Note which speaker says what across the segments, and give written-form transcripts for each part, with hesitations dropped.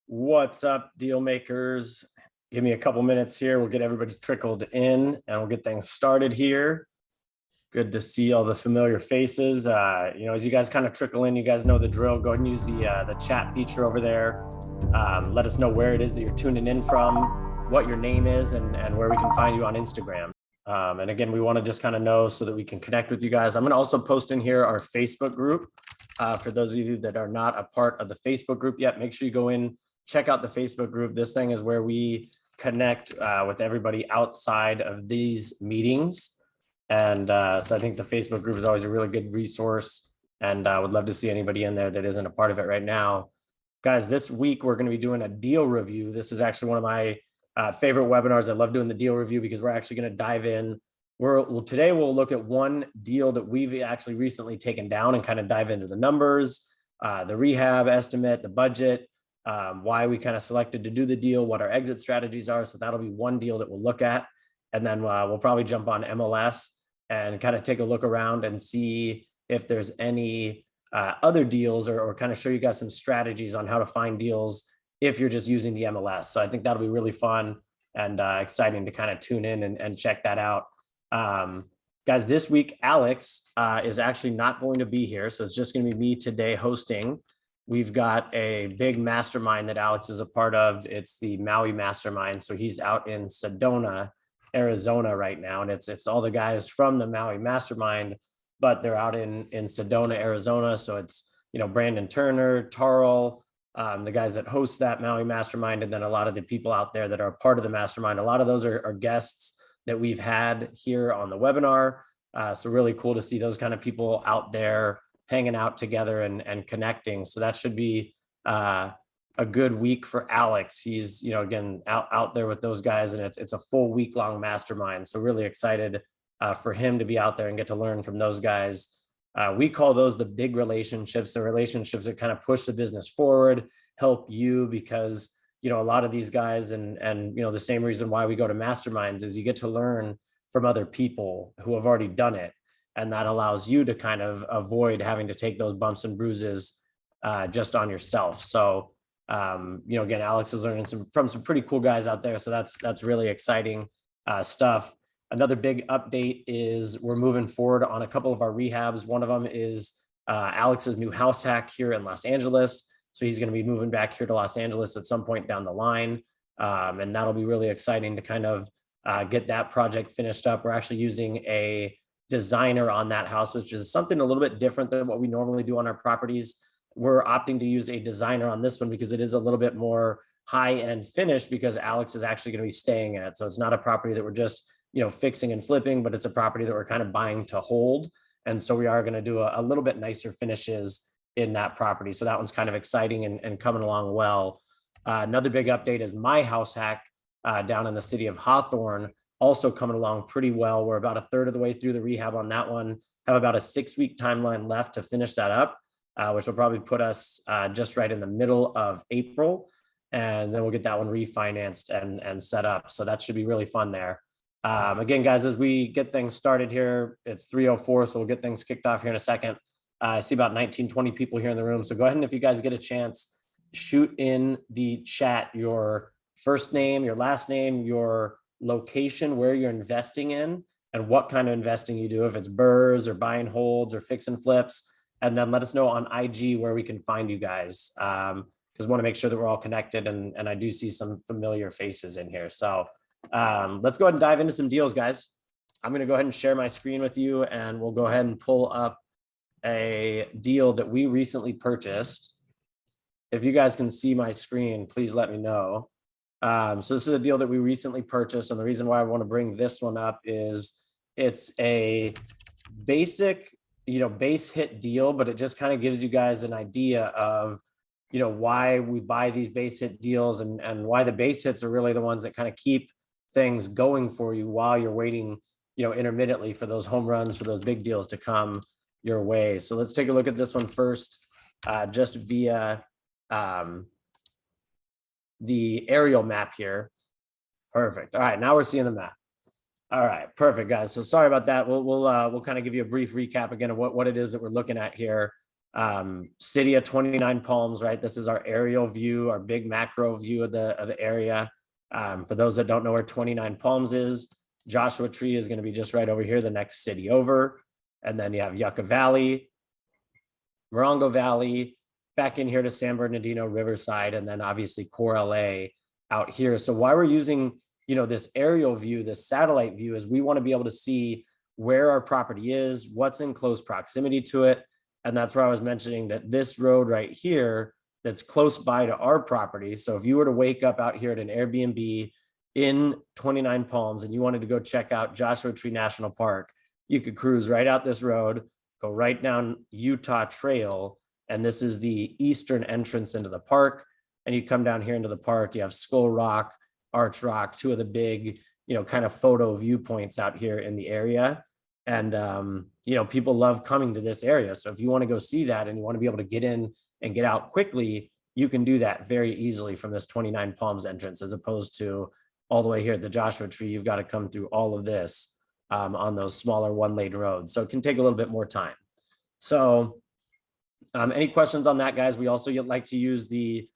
Speaker 1: What's up, deal makers? Give me a couple minutes here. We'll get everybody trickled in and we'll get things started here. Good to see all the familiar faces. As you guys kind of trickle in, you guys know the drill. Go ahead and use the chat feature over there. Let us know where it is that you're tuning in from, what your name is, and where we can find you on Instagram. And again, we want to just kind of know so that we can connect with you guys. I'm going to also post in here our Facebook group. For those of you that are not a part of the Facebook group yet, make sure you go in, check out the Facebook group. This thing is where we connect with everybody outside of these meetings. And so I think the Facebook group is always a really good resource, and I would love to see anybody in there that isn't a part of it right now. Guys, this week we're going to be doing a deal review. This is actually one of my favorite webinars. I love doing the deal review because we're actually going to dive in. Today we'll look at one deal that we've actually recently taken down and kind of dive into the numbers, the rehab estimate, the budget, why we kind of selected to do the deal, what our exit strategies are. So that'll be one deal that we'll look at. And then we'll probably jump on MLS and kind of take a look around and see if there's any other deals or kind of show you guys some strategies on how to find deals if you're just using the MLS. So I think that'll be really fun and exciting to kind of tune in and check that out. Guys, this week, Alex is actually not going to be here. So it's just going to be me today hosting. We've got a big mastermind that Alex is a part of. It's the Maui Mastermind. So he's out in Sedona, Arizona right now. And it's all the guys from the Maui Mastermind, but they're out in Sedona, Arizona. So it's, Brandon Turner, Tarl, the guys that host that Maui Mastermind, and then a lot of the people out there that are part of the mastermind. A lot of those are guests that we've had here on the webinar. So really cool to see those kind of people out there hanging out together and connecting. So that should be a good week for Alex. He's, again, out there with those guys, and it's a full week-long mastermind. So really excited for him to be out there and get to learn from those guys. We call those the big relationships, the relationships that kind of push the business forward, help you, because a lot of these guys and the same reason why we go to masterminds is you get to learn from other people who have already done it. And that allows you to kind of avoid having to take those bumps and bruises just on yourself. So, again, Alex is learning from some pretty cool guys out there. So that's really exciting stuff. Another big update is we're moving forward on a couple of our rehabs. One of them is Alex's new house hack here in Los Angeles. So he's going to be moving back here to Los Angeles at some point down the line. And that'll be really exciting to kind of get that project finished up. We're actually using a designer on that house, which is something a little bit different than what we normally do on our properties. We're opting to use a designer on this one because it is a little bit more high-end finish, because Alex is actually going to be staying in it. So it's not a property that we're just, fixing and flipping, but it's a property that we're kind of buying to hold. And so we are going to do a little bit nicer finishes in that property. So that one's kind of exciting and coming along well. Another big update is my house hack down in the city of Hawthorne, also coming along pretty well. We're about a third of the way through the rehab on that one, have about a 6-week timeline left to finish that up, which will probably put us just right in the middle of April. And then we'll get that one refinanced and set up. So that should be really fun there. Again, guys, as we get things started here, it's 3:04, so we'll get things kicked off here in a second. I see about 19, 20 people here in the room. So go ahead and, if you guys get a chance, shoot in the chat your first name, your last name, your location, where you're investing in, and what kind of investing you do, if it's burrs or buying holds or fix and flips. And then let us know on IG where we can find you guys, because we want to make sure that we're all connected. And I do see some familiar faces in here. So let's go ahead and dive into some deals, guys. I'm going to go ahead and share my screen with you, and we'll go ahead and pull up a deal that we recently purchased. If you guys can see my screen, please let me know. So this is a deal that we recently purchased, and the reason why I want to bring this one up is it's a basic, base hit deal, but it just kind of gives you guys an idea of, why we buy these base hit deals and why the base hits are really the ones that kind of keep things going for you while you're waiting, intermittently for those home runs, for those big deals to come your way. So let's take a look at this one first, just via the aerial map here. Perfect. All right, now we're seeing the map. All right, perfect, guys. So sorry about that. We'll kind of give you a brief recap again of what it is that we're looking at here. City of 29 Palms, right? This is our aerial view, our big macro view of the area. For those that don't know where 29 Palms is, Joshua Tree is going to be just right over here, the next city over. And then you have Yucca Valley, Morongo Valley, back in here to San Bernardino, Riverside, and then obviously Core LA out here. So why we're using, this aerial view, this satellite view, is we want to be able to see where our property is, what's in close proximity to it. And that's where I was mentioning that this road right here that's close by to our property. So if you were to wake up out here at an Airbnb in 29 Palms and you wanted to go check out Joshua Tree National Park, you could cruise right out this road, go right down Utah Trail, and this is the eastern entrance into the park. And you come down here into the park, you have Skull Rock, Arch Rock, two of the big, kind of photo viewpoints out here in the area. And, people love coming to this area. So if you want to go see that and you want to be able to get in and get out quickly, you can do that very easily from this 29 Palms entrance, as opposed to all the way here at the Joshua Tree. You've got to come through all of this on those smaller one-lane roads. So it can take a little bit more time. So any questions on that, guys? We also like to use the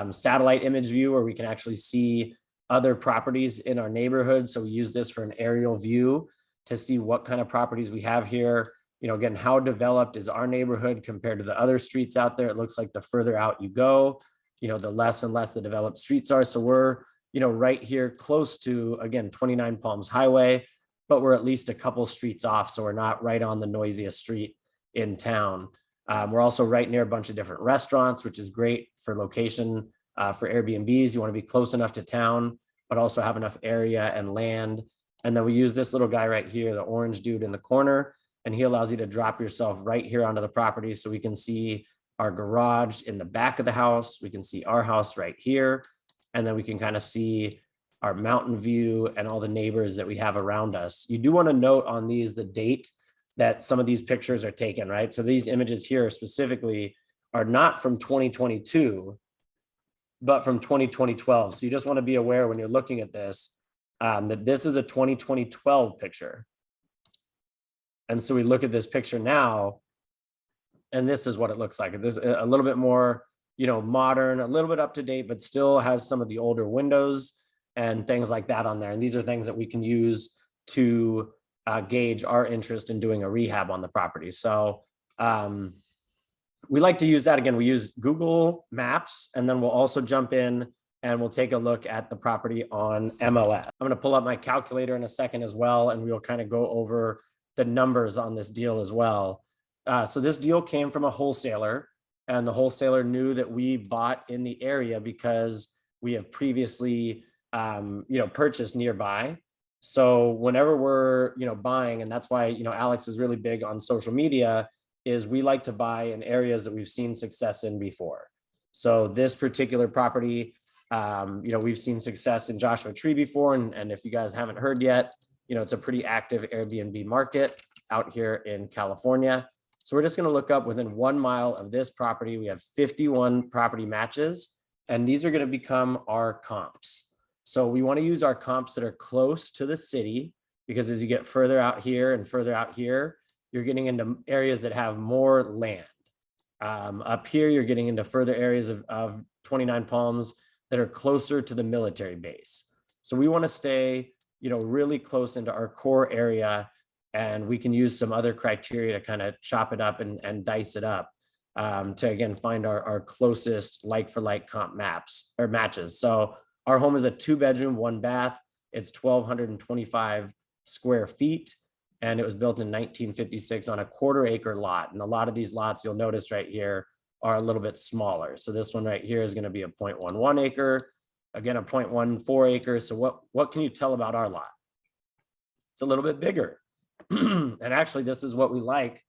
Speaker 1: satellite image view where we can actually see other properties in our neighborhood. So we use this for an aerial view to see what kind of properties we have here. Again, how developed is our neighborhood compared to the other streets out there? It looks like the further out you go, the less and less the developed streets are. So we're, right here close to, again, 29 Palms Highway, but we're at least a couple streets off. So we're not right on the noisiest street in town. We're also right near a bunch of different restaurants, which is great for location for Airbnbs. You want to be close enough to town, but also have enough area and land. And then we use this little guy right here, the orange dude in the corner, and he allows you to drop yourself right here onto the property. So we can see our garage in the back of the house. We can see our house right here. And then we can kind of see our mountain view and all the neighbors that we have around us. You do want to note on these the date that some of these pictures are taken, right? So these images here specifically are not from 2022, but from 2012. So you just want to be aware when you're looking at this, that this is a 2012 picture. And so we look at this picture now, and this is what it looks like. This is a little bit more, modern, a little bit up to date, but still has some of the older windows and things like that on there. And these are things that we can use to gauge our interest in doing a rehab on the property. So we like to use that. Again, we use Google Maps, and then we'll also jump in and we'll take a look at the property on MLS. I'm going to pull up my calculator in a second as well, and we'll kind of go over the numbers on this deal as well. So this deal came from a wholesaler, and the wholesaler knew that we bought in the area because we have previously, purchased nearby. So whenever we're, buying, and that's why, Alex is really big on social media, is we like to buy in areas that we've seen success in before. So this particular property, we've seen success in Joshua Tree before. And if you guys haven't heard yet, it's a pretty active Airbnb market out here in California. So we're just going to look up within 1 mile of this property. We have 51 property matches, and these are going to become our comps. So we want to use our comps that are close to the city, because as you get further out here and further out here, you're getting into areas that have more land. Up here, you're getting into further areas of 29 Palms that are closer to the military base. So we want to stay, really close into our core area, and we can use some other criteria to kind of chop it up and dice it up to, again, find our closest like-for-like comp maps or matches. So our home is a 2-bedroom, 1-bath. It's 1,225 square feet, and it was built in 1956 on a 1/4-acre lot. And a lot of these lots, you'll notice right here, are a little bit smaller. So this one right here is going to be a 0.11 acre, again, a 0.14 acre. So what can you tell about our lot? It's a little bit bigger. And actually, this is what we like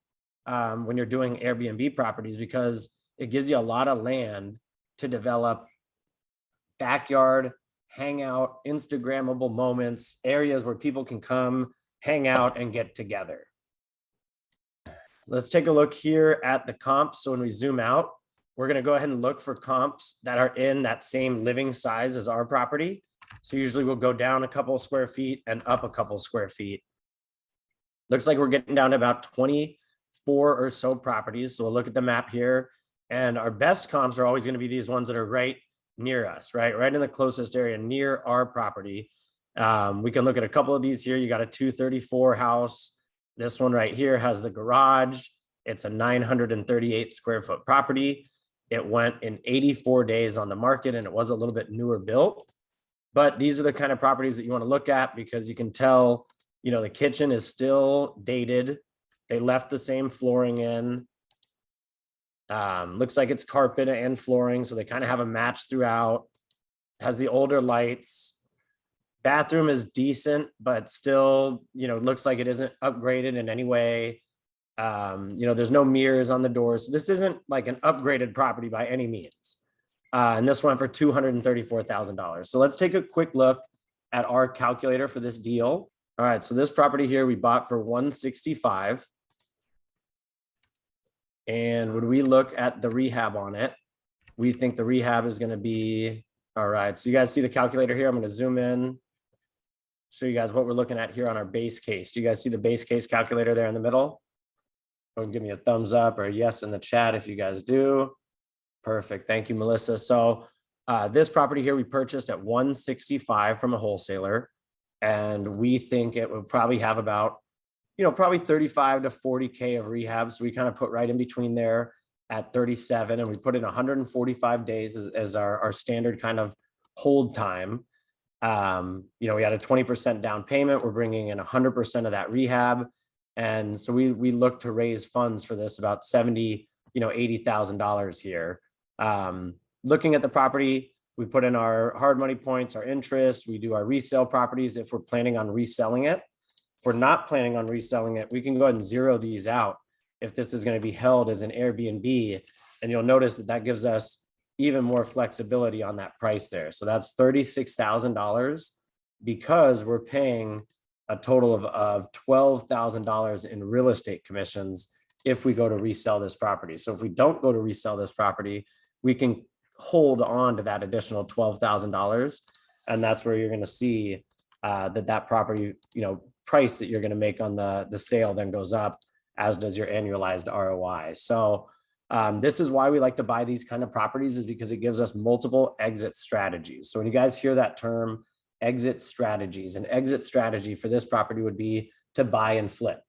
Speaker 1: when you're doing Airbnb properties, because it gives you a lot of land to develop backyard, hangout, Instagrammable moments, areas where people can come, hang out, and get together. Let's take a look here at the comps. So when we zoom out, we're going to go ahead and look for comps that are in that same living size as our property. So usually we'll go down a couple of square feet and up a couple of square feet. Looks like we're getting down to about 4 or so properties. So we'll look at the map here, and our best comps are always going to be these ones that are right near us, right in the closest area near our property. We can look at a couple of these here. You got a 234 house. This one right here has the garage. It's a 938 square foot property. It went in 84 days on the market, and it was a little bit newer built. But these are the kind of properties that you want to look at, because you can tell, the kitchen is still dated. They left the same flooring in. Looks like it's carpet and flooring, so they kind of have a match throughout. Has the older lights. Bathroom is decent, but still, looks like it isn't upgraded in any way. There's no mirrors on the doors. So this isn't like an upgraded property by any means. And this went for $234,000. So let's take a quick look at our calculator for this deal. All right, so this property here we bought for $165,000. And when we look at the rehab on it, we think the rehab is going to be, all right, so you guys see the calculator here. I'm going to zoom in, show you guys what we're looking at here on our base case. Do you guys see the base case calculator there in the middle? Or give me a thumbs up or a yes in the chat if you guys do. Perfect. Thank you, Melissa. So this property here we purchased at $165,000 from a wholesaler, and we think it would probably have about, probably 35 to 40K of rehab. So we kind of put right in between there at 37, and we put in 145 days as our standard kind of hold time. We had a 20% down payment. We're bringing in 100% of that rehab. And so we look to raise funds for this, about $70,000, $80,000 here. Looking at the property, we put in our hard money points, our interest, we do our resale properties if we're planning on reselling it. If we're not planning on reselling it, we can go ahead and zero these out if this is going to be held as an Airbnb. And you'll notice that gives us even more flexibility on that price there. So that's $36,000 because we're paying a total of $12,000 in real estate commissions if we go to resell this property. So if we don't go to resell this property, we can hold on to that additional $12,000. And that's where you're going to see that property, price that you're going to make on the sale then goes up, as does your annualized ROI. So this is why we like to buy these kind of properties, is because it gives us multiple exit strategies. So when you guys hear that term, exit strategies, an exit strategy for this property would be to buy and flip,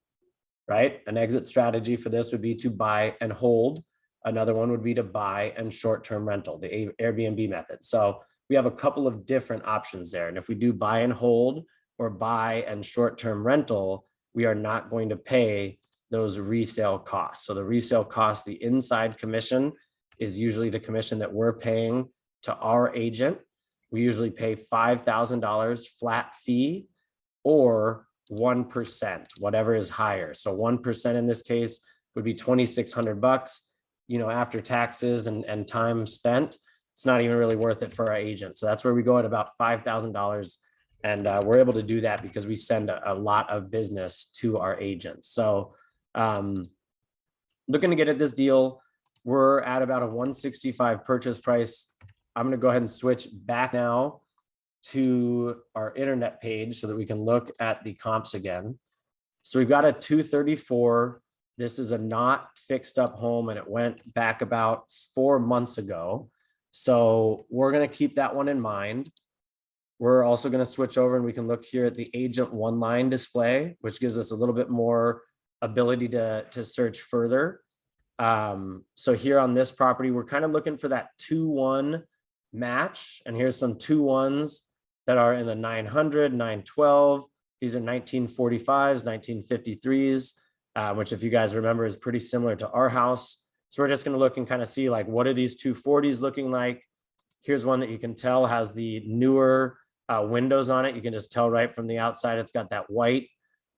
Speaker 1: right? An exit strategy for this would be to buy and hold. Another one would be to buy and short-term rental, the Airbnb method. So we have a couple of different options there. And if we do buy and hold or buy and short-term rental, we are not going to pay those resale costs. So the resale cost, the inside commission, is usually the commission that we're paying to our agent. We usually pay $5,000 flat fee or 1%, whatever is higher. So 1% in this case would be $2,600, after taxes and time spent. It's not even really worth it for our agent. So that's where we go at about $5,000. And we're able to do that because we send a lot of business to our agents. So looking to get at this deal, we're at about a $165 purchase price. I'm going to go ahead and switch back now to our internet page so that we can look at the comps again. So we've got a 234. This is a not fixed up home, and it went back about 4 months ago. So we're going to keep that one in mind. We're also going to switch over and we can look here at the agent one line display, which gives us a little bit more ability to search further. So here on this property, we're kind of looking for that 2-1 match. And here's some 2-1s that are in the 900, 912. These are 1945s, 1953s, which if you guys remember is pretty similar to our house. So we're just going to look and kind of see like, what are these 240s looking like? Here's one that you can tell has the newer windows on it. You can just tell right from the outside, it's got that white,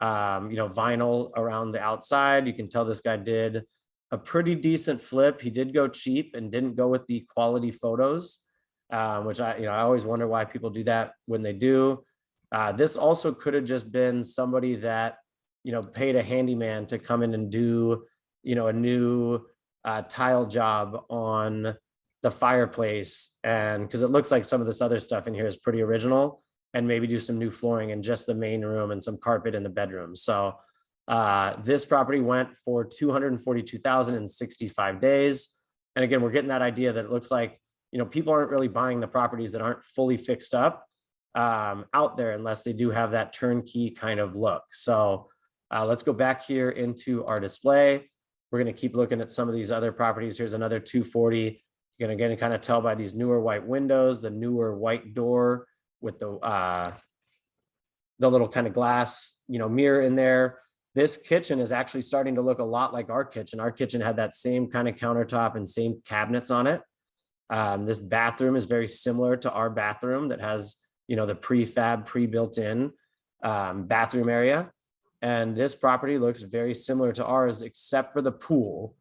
Speaker 1: vinyl around the outside. You can tell this guy did a pretty decent flip. He did go cheap and didn't go with the quality photos, which I always wonder why people do that when they do. This also could have just been somebody that, paid a handyman to come in and do, a new tile job on the fireplace. And because it looks like some of this other stuff in here is pretty original, and maybe do some new flooring in just the main room and some carpet in the bedroom. So This property went for $242,000 in 65 days. And again, we're getting that idea that it looks like, people aren't really buying the properties that aren't fully fixed up out there unless they do have that turnkey kind of look. So let's go back here into our display. We're going to keep looking at some of these other properties. Here's another 240. You're going to kind of tell by these newer white windows, the newer white door with the little kind of glass, mirror in there. This kitchen is actually starting to look a lot like our kitchen. Our kitchen had that same kind of countertop and same cabinets on it. This bathroom is very similar to our bathroom that has, the prefab, pre-built in bathroom area. And this property looks very similar to ours, except for the pool,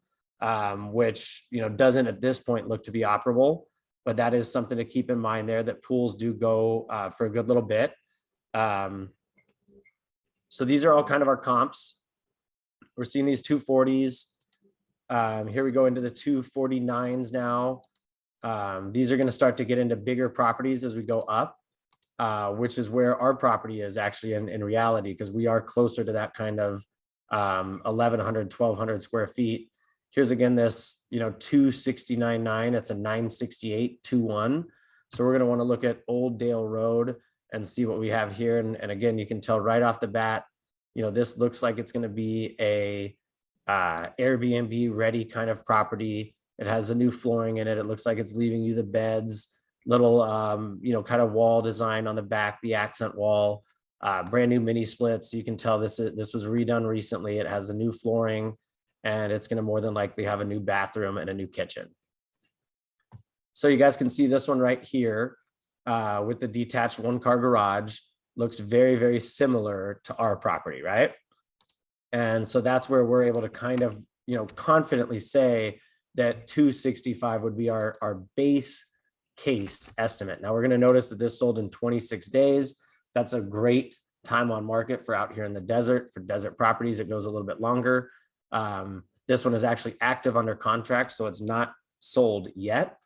Speaker 1: which, doesn't at this point look to be operable. But that is something to keep in mind there, that pools do go for a good little bit. So these are all kind of our comps. We're seeing these 240s. Here we go into the 249s now. These are going to start to get into bigger properties as we go up, which is where our property is actually in reality, because we are closer to that kind of 1,100, 1,200 square feet. Here's again this, 269.9. It's a 968.21. So we're going to want to look at Old Dale Road and see what we have here. And again, you can tell right off the bat, this looks like it's going to be a Airbnb ready kind of property. It has a new flooring in it. It looks like it's leaving you the beds, little, kind of wall design on the back, the accent wall, brand new mini splits. You can tell this was redone recently. It has a new flooring, and it's going to more than likely have a new bathroom and a new kitchen. So you guys can see this one right here. With the detached one-car garage, looks very, very similar to our property, right? And so that's where we're able to kind of, confidently say that 265 would be our base case estimate. Now we're going to notice that this sold in 26 days. That's a great time on market for out here in the desert. For desert properties, it goes a little bit longer. This one is actually active under contract, so it's not sold yet.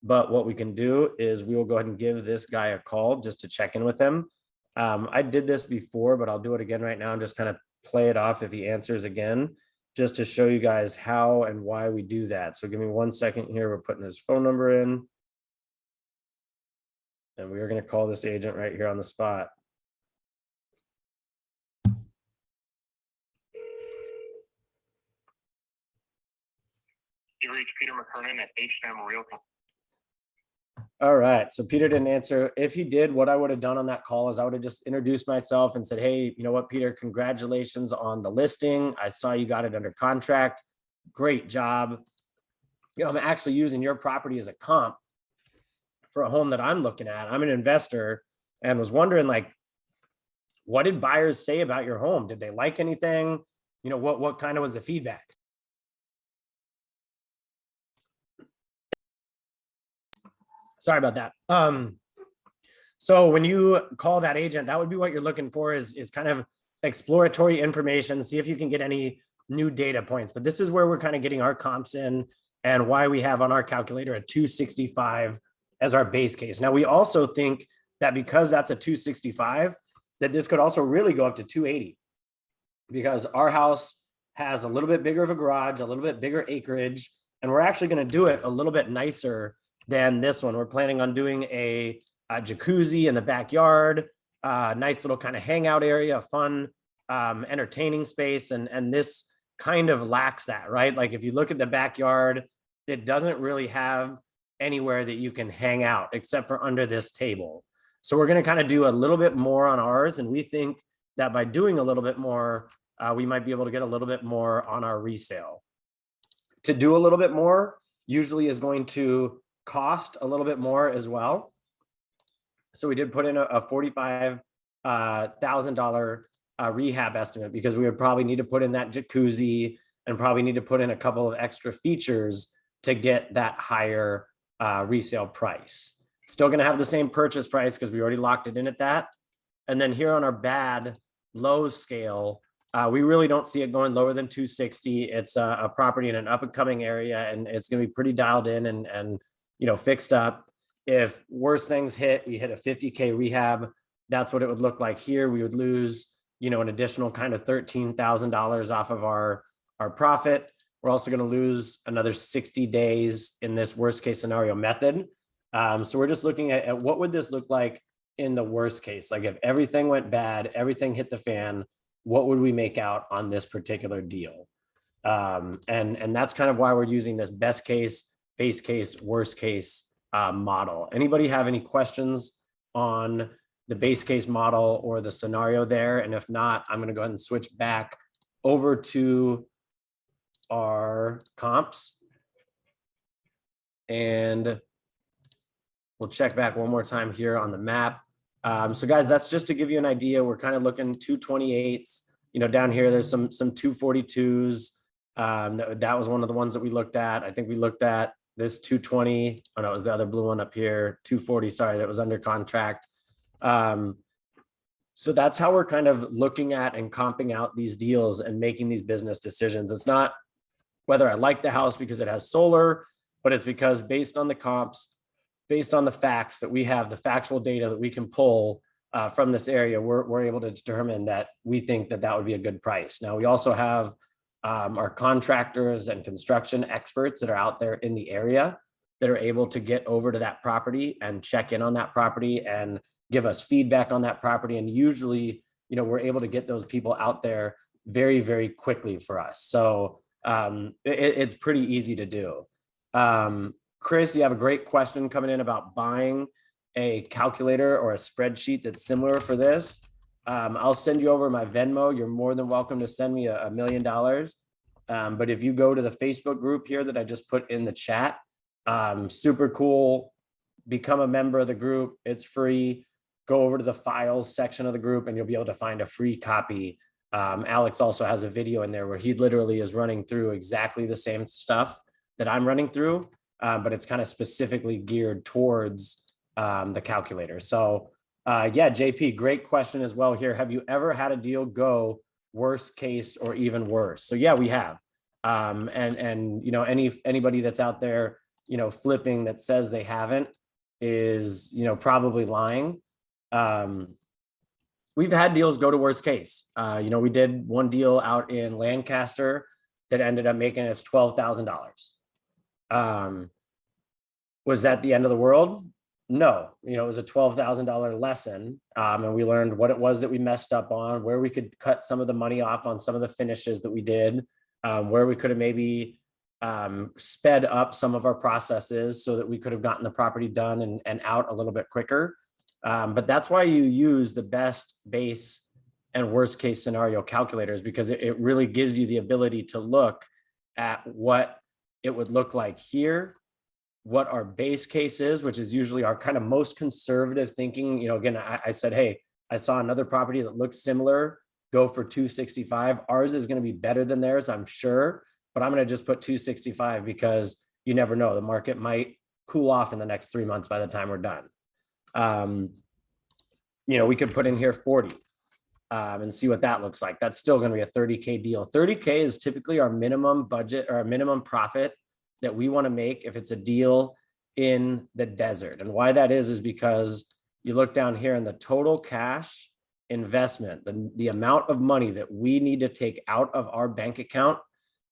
Speaker 1: But what we can do is we will go ahead and give this guy a call just to check in with him. I did this before, but I'll do it again right now and just kind of play it off if he answers again, just to show you guys how and why we do that. So give me 1 second here. We're putting his phone number in. And we are going to call this agent right here on the spot.
Speaker 2: You reach Peter McKernan at H&M Realty.
Speaker 1: All right. So Peter didn't answer. If he did, what I would have done on that call is I would have just introduced myself and said, hey, you know what, Peter, congratulations on the listing. I saw you got it under contract. Great job. I'm actually using your property as a comp for a home that I'm looking at. I'm an investor and was wondering, what did buyers say about your home? Did they like anything? What kind of was the feedback? Sorry about that. So when you call that agent, that would be what you're looking for is kind of exploratory information, see if you can get any new data points. But this is where we're kind of getting our comps in and why we have on our calculator a 265 as our base case. Now, we also think that because that's a 265, that this could also really go up to 280 because our house has a little bit bigger of a garage, a little bit bigger acreage, and we're actually going to do it a little bit nicer than this one. We're planning on doing a jacuzzi in the backyard, nice little kind of hangout area, fun, entertaining space. And this kind of lacks that, right? Like if you look at the backyard, it doesn't really have anywhere that you can hang out except for under this table. So we're going to kind of do a little bit more on ours. And we think that by doing a little bit more, we might be able to get a little bit more on our resale. To do a little bit more usually is going to cost a little bit more as well. So we did put in a $45,000 rehab estimate because we would probably need to put in that jacuzzi and probably need to put in a couple of extra features to get that higher resale price. Still going to have the same purchase price because we already locked it in at that. And then here on our bad low scale, we really don't see it going lower than 260. It's a property in an up and coming area, and it's going to be pretty dialed in and fixed up. If worse things hit, we hit a 50K rehab. That's what it would look like here. We would lose, an additional kind of $13,000 off of our profit. We're also going to lose another 60 days in this worst case scenario method. So we're just looking at what would this look like in the worst case? Like if everything went bad, everything hit the fan, what would we make out on this particular deal? And that's kind of why we're using this best case, base case, worst case model. Anybody have any questions on the base case model or the scenario there? And if not, I'm going to go ahead and switch back over to our comps. And we'll check back one more time here on the map. So guys, that's just to give you an idea. We're kind of looking 228s, down here, there's some 242s. That was one of the ones that we looked at. I think we looked at this 220. Oh no, it was the other blue one up here, 240, sorry, that was under contract. So that's how we're kind of looking at and comping out these deals and making these business decisions. It's not whether I like the house because it has solar, but it's because based on the comps, based on the facts that we have, the factual data that we can pull from this area, we're able to determine that we think that would be a good price. Now, we also have our contractors and construction experts that are out there in the area that are able to get over to that property and check in on that property and give us feedback on that property. And usually, we're able to get those people out there very, very quickly for us. So it's pretty easy to do. Chris, you have a great question coming in about buying a calculator or a spreadsheet that's similar for this. I'll send you over my Venmo. You're more than welcome to send me $1 million. But if you go to the Facebook group here that I just put in the chat, super cool. Become a member of the group. It's free. Go over to the files section of the group and you'll be able to find a free copy. Alex also has a video in there where he literally is running through exactly the same stuff that I'm running through, but it's kind of specifically geared towards the calculator. So yeah, JP, great question as well here. Have you ever had a deal go worst case or even worse? So yeah, we have. And anybody that's out there, flipping that says they haven't is, probably lying. We've had deals go to worst case. We did one deal out in Lancaster that ended up making us $12,000. Was that the end of the world? No, it was a $12,000 lesson. And we learned what it was that we messed up on, where we could cut some of the money off on some of the finishes that we did, where we could have maybe sped up some of our processes so that we could have gotten the property done and out a little bit quicker. But that's why you use the best base and worst case scenario calculators, because it really gives you the ability to look at what it would look like here, what our base case is, which is usually our kind of most conservative thinking. Again, I said, hey, I saw another property that looks similar, go for 265. Ours is going to be better than theirs, I'm sure, but I'm going to just put 265 because you never know. The market might cool off in the next 3 months by the time we're done. We could put in here 40 and see what that looks like. That's still going to be a 30K deal. 30K is typically our minimum budget or our minimum profit that we want to make if it's a deal in the desert. And why that is because you look down here in the total cash investment, the amount of money that we need to take out of our bank account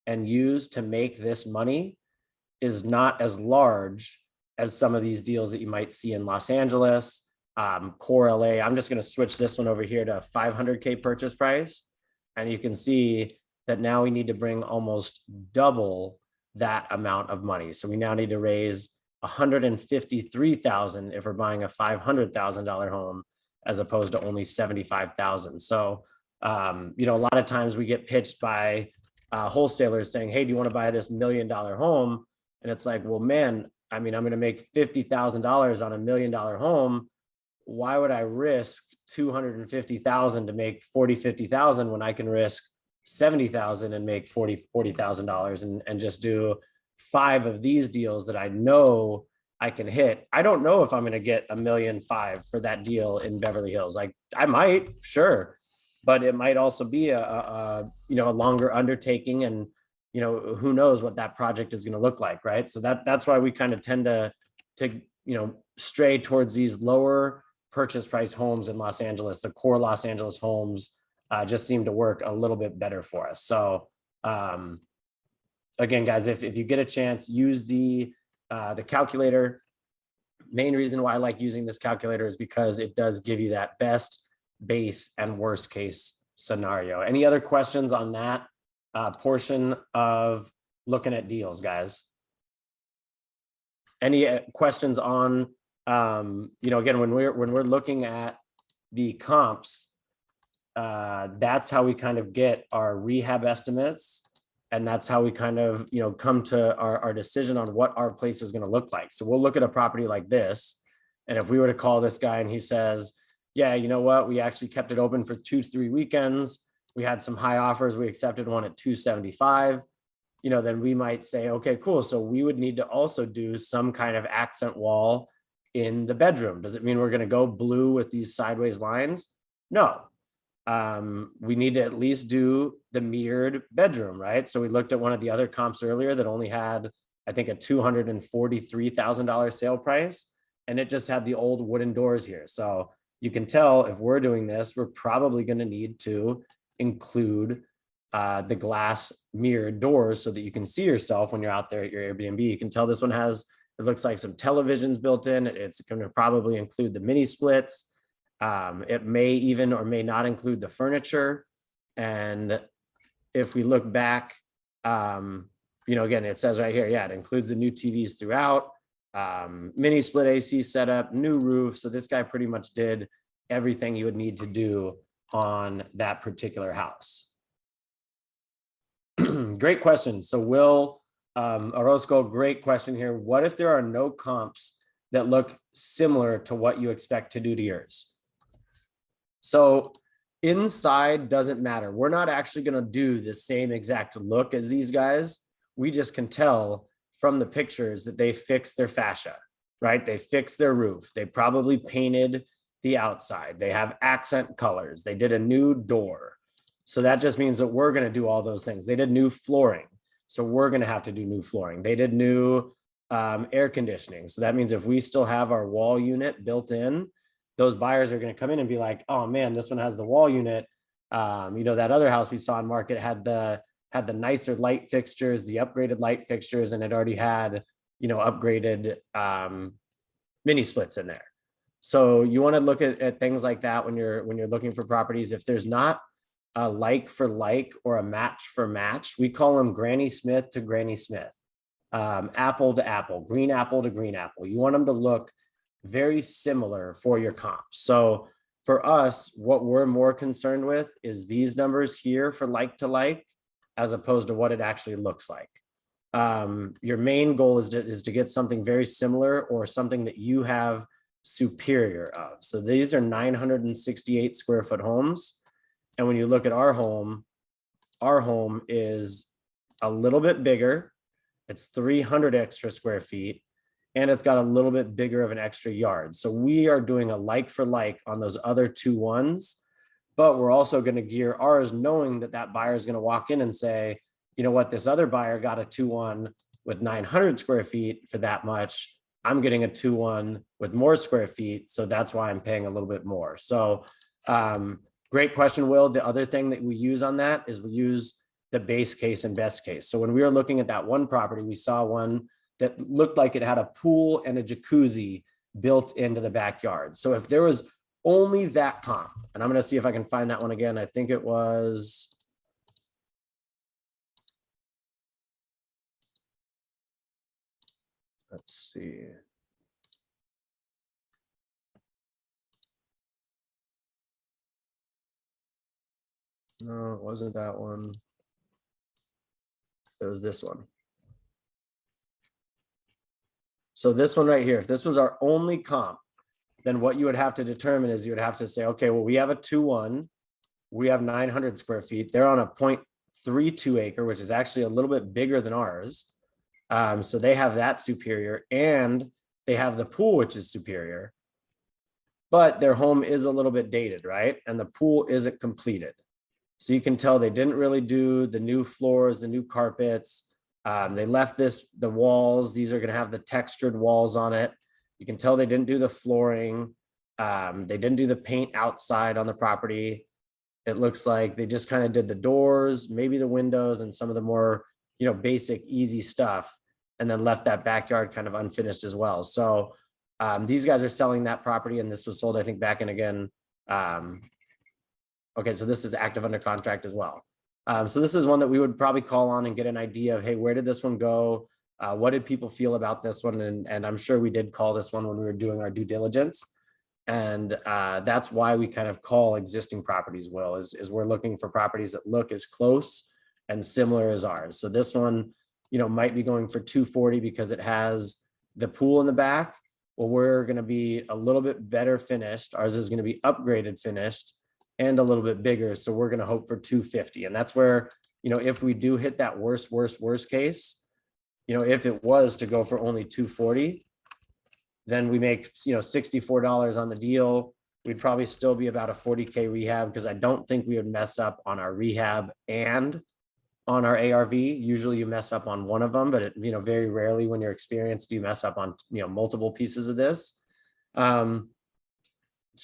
Speaker 1: and use to make this money is not as large as some of these deals that you might see in Los Angeles, core LA. I'm just going to switch this one over here to 500K purchase price. And you can see that now we need to bring almost double that amount of money. So we now need to raise 153,000 if we're buying a $500,000 home, as opposed to only 75,000. So, a lot of times we get pitched by wholesalers saying, hey, do you want to buy this $1 million home? And it's like, well, man, I'm going to make $50,000 on $1 million home. Why would I risk 250,000 to make 50,000 when I can risk 70,000 and make $40,000 and just do 5 of these deals that I know I can hit? I don't know if I'm going to get $1.5 million for that deal in Beverly Hills. Like I might, sure, but it might also be a longer undertaking, and who knows what that project is going to look like, right? So that's why we kind of tend to stray towards these lower purchase price homes in Los Angeles, the core Los Angeles homes. just seemed to work a little bit better for us. So again, guys, if you get a chance, use the calculator. Main reason why I like using this calculator is because it does give you that best, base, and worst case scenario. Any other questions on that portion of looking at deals, guys? Any questions on again, when we're looking at the comps, that's how we kind of get our rehab estimates, and that's how we kind of come to our decision on what our place is going to look like. So we'll look at a property like this, and if we were to call this guy and he says, yeah, you know what, we actually kept it open for 2 to 3 weekends, we had some high offers, we accepted one at 275, then we might say, okay, cool. So we would need to also do some kind of accent wall in the bedroom. Does it mean we're going to go blue with these sideways lines? No. We need to at least do the mirrored bedroom, right? So we looked at one of the other comps earlier that only had, I think, a $243,000 sale price, and it just had the old wooden doors here. So you can tell if we're doing this, we're probably going to need to include the glass mirrored doors so that you can see yourself when you're out there at your Airbnb. You can tell this one has, it looks like some televisions built in. It's going to probably include the mini splits. It may even or may not include the furniture. And if we look back, again, it says right here, yeah, it includes the new TVs throughout, mini split AC setup, new roof. So this guy pretty much did everything you would need to do on that particular house. Great question. So Will Orozco, great question here. What if there are no comps that look similar to what you expect to do to yours? So inside doesn't matter. We're not actually going to do the same exact look as these guys. We just can tell from the pictures that they fixed their fascia, right? They fixed their roof. They probably painted the outside. They have accent colors. They did a new door. So that just means that we're going to do all those things. They did new flooring. So we're going to have to do new flooring. They did new air conditioning. So that means if we still have our wall unit built in, those buyers are going to come in and be like, oh man, this one has the wall unit. That other house we saw on market had the nicer light fixtures, the upgraded light fixtures, and it already had, upgraded mini splits in there. So you want to look at things like that when you're looking for properties. If there's not a like for like or a match for match, we call them Granny Smith to Granny Smith, apple to apple, green apple to green apple. You want them to look very similar for your comp. So for us, what we're more concerned with is these numbers here for like to like, as opposed to what it actually looks like. Your main goal is to get something very similar or something that you have superior of. So these are 968 square foot homes. And when you look at our home is a little bit bigger. It's 300 extra square feet, and it's got a little bit bigger of an extra yard. So we are doing a like for like on those other 2 ones, but we're also going to gear ours knowing that buyer is going to walk in and say, you know what, this other buyer got a 2-1 with 900 square feet for that much. I'm getting a 2-1 with more square feet. So that's why I'm paying a little bit more. So great question, Will. The other thing that we use on that is we use the base case and best case. So when we were looking at that one property, we saw one that looked like it had a pool and a jacuzzi built into the backyard. So if there was only that comp, and I'm going to see if I can find that one again. I think it was, let's see. No, it wasn't that one. It was this one. So this one right here, if this was our only comp, then what you would have to determine is you would have to say, okay, well, we have a 2-1, we have 900 square feet. They're on a 0.32 acre, which is actually a little bit bigger than ours. So they have that superior, and they have the pool, which is superior, but their home is a little bit dated, right? And the pool isn't completed. So you can tell they didn't really do the new floors, the new carpets. They left the walls. These are going to have the textured walls on it. You can tell they didn't do the flooring. They didn't do the paint outside on the property. It looks like they just kind of did the doors, maybe the windows, and some of the more, basic, easy stuff, and then left that backyard kind of unfinished as well. So these guys are selling that property, and this was sold, I think, back in again. Okay, so this is active under contract as well. So this is one that we would probably call on and get an idea of, hey, where did this one go? What did people feel about this one? And I'm sure we did call this one when we were doing our due diligence. And that's why we kind of call existing properties, Will, is we're looking for properties that look as close and similar as ours. So this one, might be going for 240 because it has the pool in the back. Well, we're going to be a little bit better finished. Ours is going to be upgraded finished and a little bit bigger. So we're going to hope for 250. And that's where, if we do hit that worst case, if it was to go for only 240, then we make, $64 on the deal. We'd probably still be about a 40K rehab, because I don't think we would mess up on our rehab and on our ARV. Usually you mess up on one of them, but very rarely when you're experienced do you mess up on, multiple pieces of this. So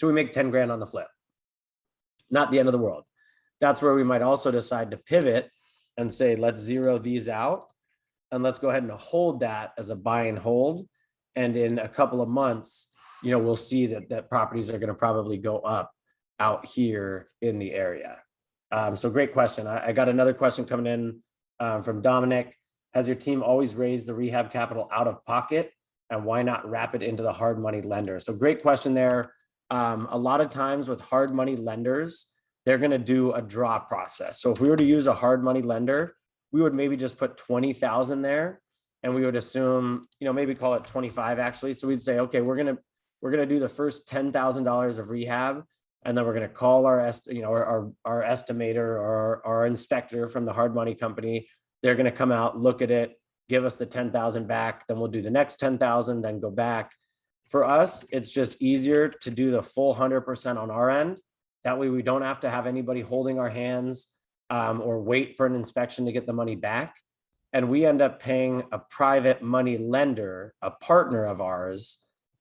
Speaker 1: we make 10 grand on the flip. Not the end of the world. That's where we might also decide to pivot and say, let's zero these out and let's go ahead and hold that as a buy and hold. And in a couple of months, we'll see that properties are going to probably go up out here in the area. So great question. I got another question coming in from Dominic. Has your team always raised the rehab capital out of pocket, and why not wrap it into the hard money lender? So great question there. A lot of times with hard money lenders, they're going to do a draw process. So if we were to use a hard money lender, we would maybe just put 20,000 there, and we would assume, maybe call it 25 actually. So we'd say, okay, we're going to do the first $10,000 of rehab, and then we're going to call our estimator or our inspector from the hard money company. They're going to come out, look at it, give us the 10,000 back. Then we'll do the next 10,000, then go back. For us, it's just easier to do the full 100% on our end. That way we don't have to have anybody holding our hands or wait for an inspection to get the money back. And we end up paying a private money lender, a partner of ours,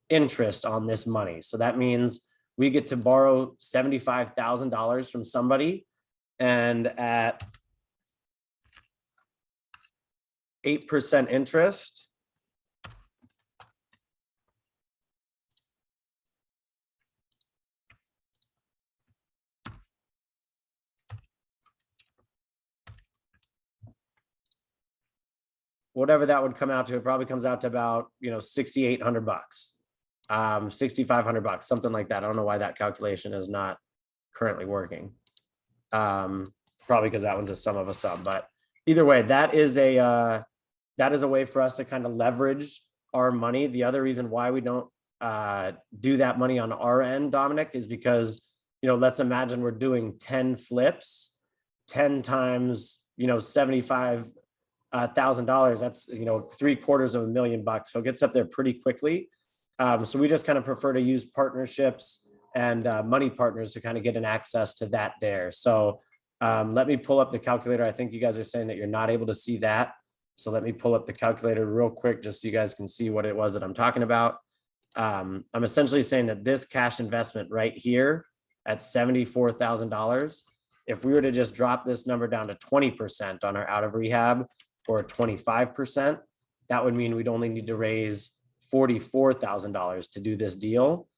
Speaker 1: interest on this money. So that means we get to borrow $75,000 from somebody, and at 8% interest, whatever that would come out to, it probably comes out to about, $6,800, $6,500, something like that. I don't know why that calculation is not currently working. Probably because that one's a sum of a sum, but either way, that is a way for us to kind of leverage our money. The other reason why we don't do that money on our end, Dominic, is because, let's imagine we're doing 10 flips, 10 times, $75,000. That's, $750,000. So it gets up there pretty quickly. So we just kind of prefer to use partnerships and money partners to kind of get an access to that there. So let me pull up the calculator. I think you guys are saying that you're not able to see that. So let me pull up the calculator real quick, just so you guys can see what it was that I'm talking about. I'm essentially saying that this cash investment right here at $74,000, if we were to just drop this number down to 20% on our out of rehab, or 25%, that would mean we'd only need to raise $44,000 to do this deal.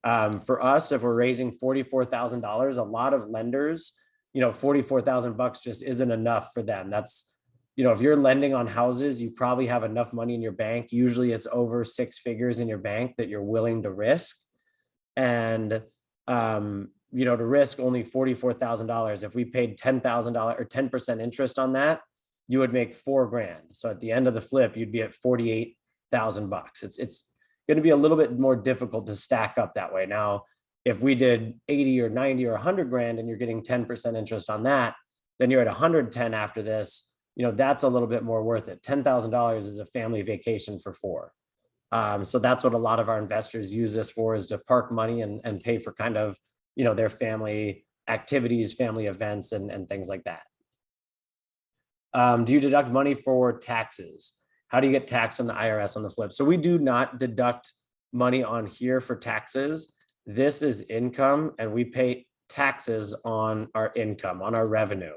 Speaker 1: For us, if we're raising $44,000, a lot of lenders, $44,000 just isn't enough for them. That's, if you're lending on houses, you probably have enough money in your bank. Usually it's over 6 figures in your bank that you're willing to risk. And, to risk only $44,000, if we paid $10,000 or 10% interest on that, you would make $4 grand. So at the end of the flip, you'd be at $48,000. It's going to be a little bit more difficult to stack up that way. Now, if we did 80 or 90 or 100 grand and you're getting 10% interest on that, then you're at 110 after this. That's a little bit more worth it. $10,000 is a family vacation for 4. So that's what a lot of our investors use this for, is to park money and pay for kind of, their family activities, family events, and things like that. Do you deduct money for taxes? How do you get taxed on the IRS on the flip? So we do not deduct money on here for taxes. This is income, and we pay taxes on our income, on our revenue.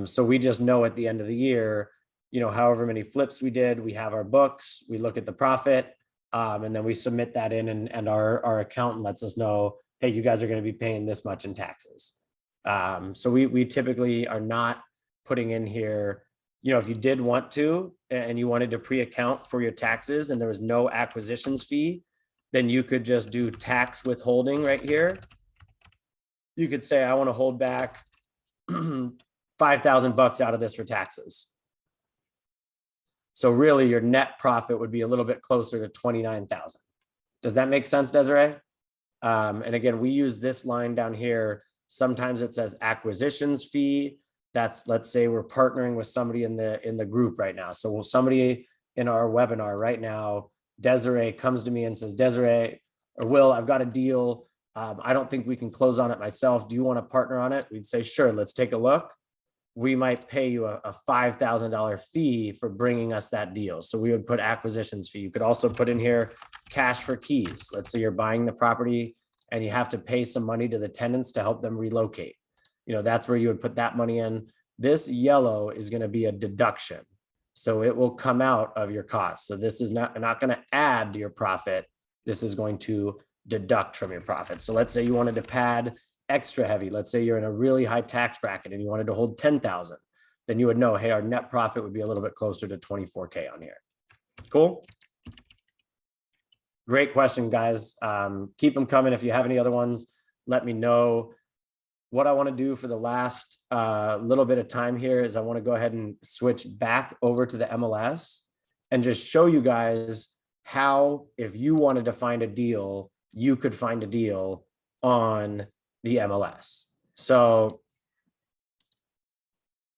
Speaker 1: So we just know at the end of the year, however many flips we did, we have our books, we look at the profit, and then we submit that in, and our accountant lets us know, hey, you guys are going to be paying this much in taxes. So we typically are not putting in here, if you did want to, and you wanted to pre-account for your taxes and there was no acquisitions fee, then you could just do tax withholding right here. You could say, I want to hold back $5,000 out of this for taxes. So really your net profit would be a little bit closer to 29,000. Does that make sense, Desiree? And again, we use this line down here. Sometimes it says acquisitions fee. That's, let's say we're partnering with somebody in the group right now. So somebody in our webinar right now, Desiree comes to me and says, Desiree or Will, I've got a deal. I don't think we can close on it myself. Do you want to partner on it? We'd say, sure, let's take a look. We might pay you a $5,000 fee for bringing us that deal. So we would put acquisitions fee. You could also put in here cash for keys. Let's say you're buying the property and you have to pay some money to the tenants to help them relocate. That's where you would put that money in. This yellow is going to be a deduction. So it will come out of your costs. So this is not going to add to your profit. This is going to deduct from your profit. So let's say you wanted to pad extra heavy. Let's say you're in a really high tax bracket and you wanted to hold 10,000, then you would know, hey, our net profit would be a little bit closer to 24K on here. Cool. Great question, guys. Keep them coming. If you have any other ones, let me know. What I want to do for the last little bit of time here is I want to go ahead and switch back over to the MLS and just show you guys how, if you wanted to find a deal, you could find a deal on the MLS. So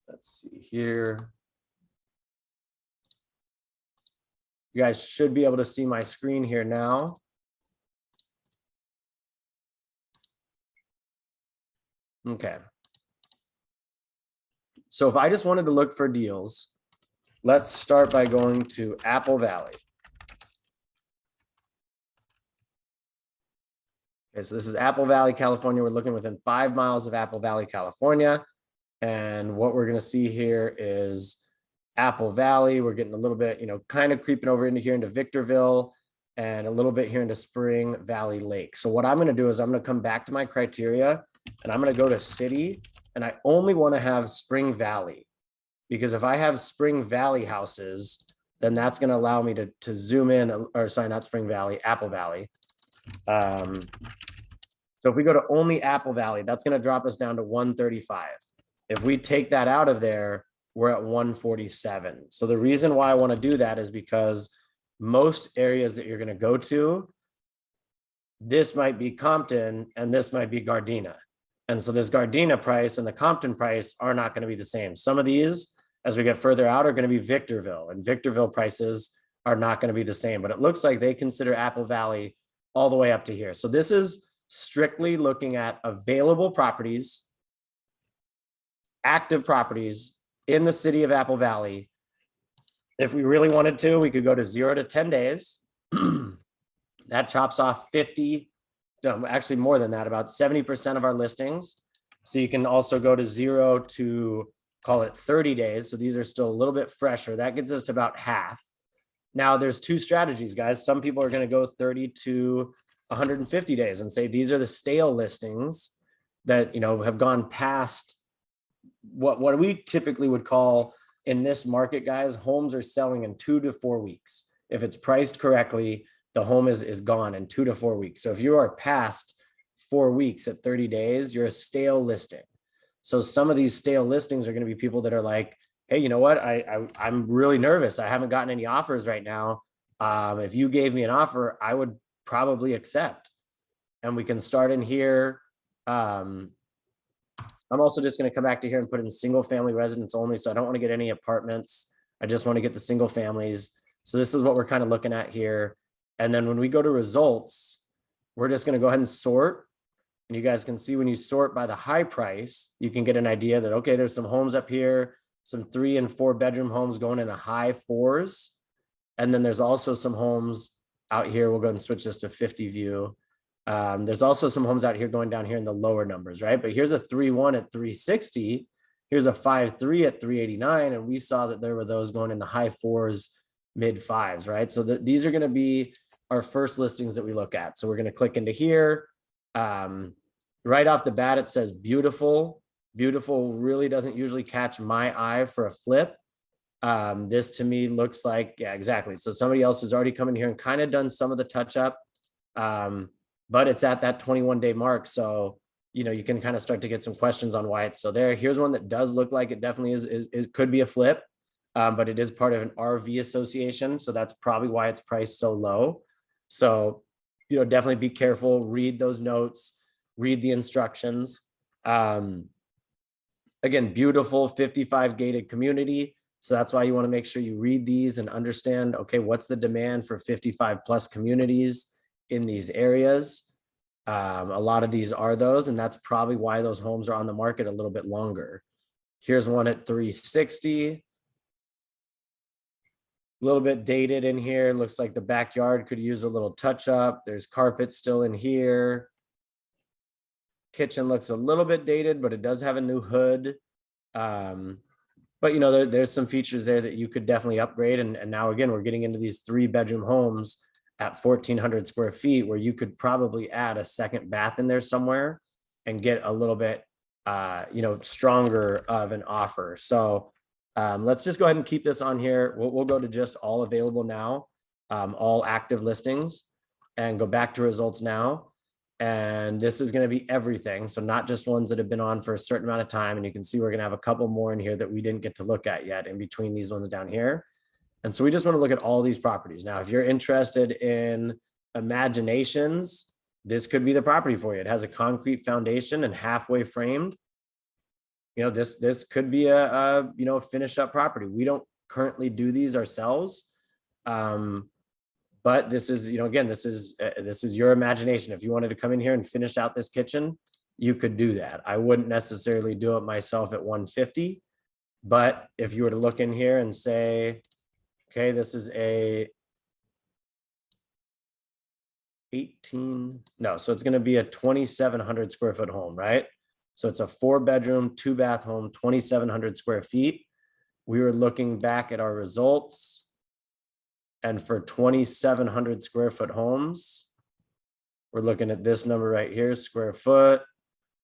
Speaker 1: let's see here. You guys should be able to see my screen here now. Okay. So if I just wanted to look for deals, let's start by going to Apple Valley. Okay, so this is Apple Valley, California. We're looking within 5 miles of Apple Valley, California. And what we're going to see here is Apple Valley. We're getting a little bit, kind of creeping over into here into Victorville and a little bit here into Spring Valley Lake. So what I'm going to do is I'm going to come back to my criteria and I'm going to go to city, and I only want to have Spring Valley, because if I have Spring Valley houses, then that's going to allow me to zoom in, or sorry, not Spring Valley, Apple Valley. So if we go to only Apple Valley, that's going to drop us down to 135. If we take that out of there, we're at 147. So the reason why I want to do that is because most areas that you're going to go to, this might be Compton and this might be Gardena. And so this Gardena price and the Compton price are not going to be the same. Some of these, as we get further out, are going to be Victorville, and Victorville prices are not going to be the same. But it looks like they consider Apple Valley all the way up to here. So this is strictly looking at available properties, active properties in the city of Apple Valley. If we really wanted to, we could go to 0 to 10 days. That chops off 50, no, actually more than that, about 70% of our listings. So you can also go to 0 to, call it 30 days. So these are still a little bit fresher. That gets us to about half. Now there's two strategies, guys. Some people are going to go 30 to 150 days and say these are the stale listings that, have gone past what we typically would call, in this market, guys, homes are selling in 2 to 4 weeks. If it's priced correctly, the home is gone in 2 to 4 weeks. So if you are past 4 weeks at 30 days, you're a stale listing. So some of these stale listings are going to be people that are like, hey, you know what? I'm really nervous. I haven't gotten any offers right now. If you gave me an offer, I would probably accept. And we can start in here. I'm also just going to come back to here and put in single family residence only. So I don't want to get any apartments. I just want to get the single families. So this is what we're kind of looking at here. And then when we go to results, we're just going to go ahead and sort. And you guys can see when you sort by the high price, you can get an idea that, okay, there's some homes up here, some 3 and 4 bedroom homes going in the high 4s. And then there's also some homes out here. We'll go and switch this to 50 view. There's also some homes out here going down here in the lower numbers, right? But here's a 3-1 at 360. Here's a 5-3 at 389. And we saw that there were those going in the high fours, mid fives, right? So these are going to be our first listings that we look at. So we're going to click into here. Right off the bat, it says beautiful. Beautiful really doesn't usually catch my eye for a flip. This to me looks like, yeah, exactly. So somebody else has already come in here and kind of done some of the touch up. But it's at that 21-day mark. So, you know, you can kind of start to get some questions on why it's still there. Here's one that does look like it definitely is could be a flip, but it is part of an RV association. So that's probably why it's priced so low. So, you know, definitely be careful, read those notes, read the instructions. Again, beautiful 55 gated community. So that's why you want to make sure you read these and understand, okay, what's the demand for 55 plus communities in these areas. A lot of these are those, and that's probably why those homes are on the market a little bit longer. Here's one at 360. A little bit dated in here. Looks like the backyard could use a little touch up. There's carpet still in here. Kitchen looks a little bit dated, but it does have a new hood. But you know, there's some features there that you could definitely upgrade. And now again, we're getting into these 3-bedroom homes at 1,400 square feet, where you could probably add a second bath in there somewhere and get a little bit, you know, stronger of an offer. So let's just go ahead and keep this on here. We'll go to just all available now, all active listings, and go back to results now. And this is going to be everything. So not just ones that have been on for a certain amount of time. And you can see we're going to have a couple more in here that we didn't get to look at yet in between these ones down here. And so we just want to look at all these properties. Now, if you're interested in imaginations, this could be the property for you. It has a concrete foundation and halfway framed. You know, this could be a you know, finish up property. We don't currently do these ourselves. But this is, you know, again, this is your imagination. If you wanted to come in here and finish out this kitchen, you could do that. I wouldn't necessarily do it myself at 150. But if you were to look in here and say, okay, this is a 18, no, so it's going to be a 2,700 square foot home, right? So it's a 4-bedroom, 2-bath home, 2,700 square feet. We were looking back at our results, and for 2,700 square foot homes, we're looking at this number right here, square foot.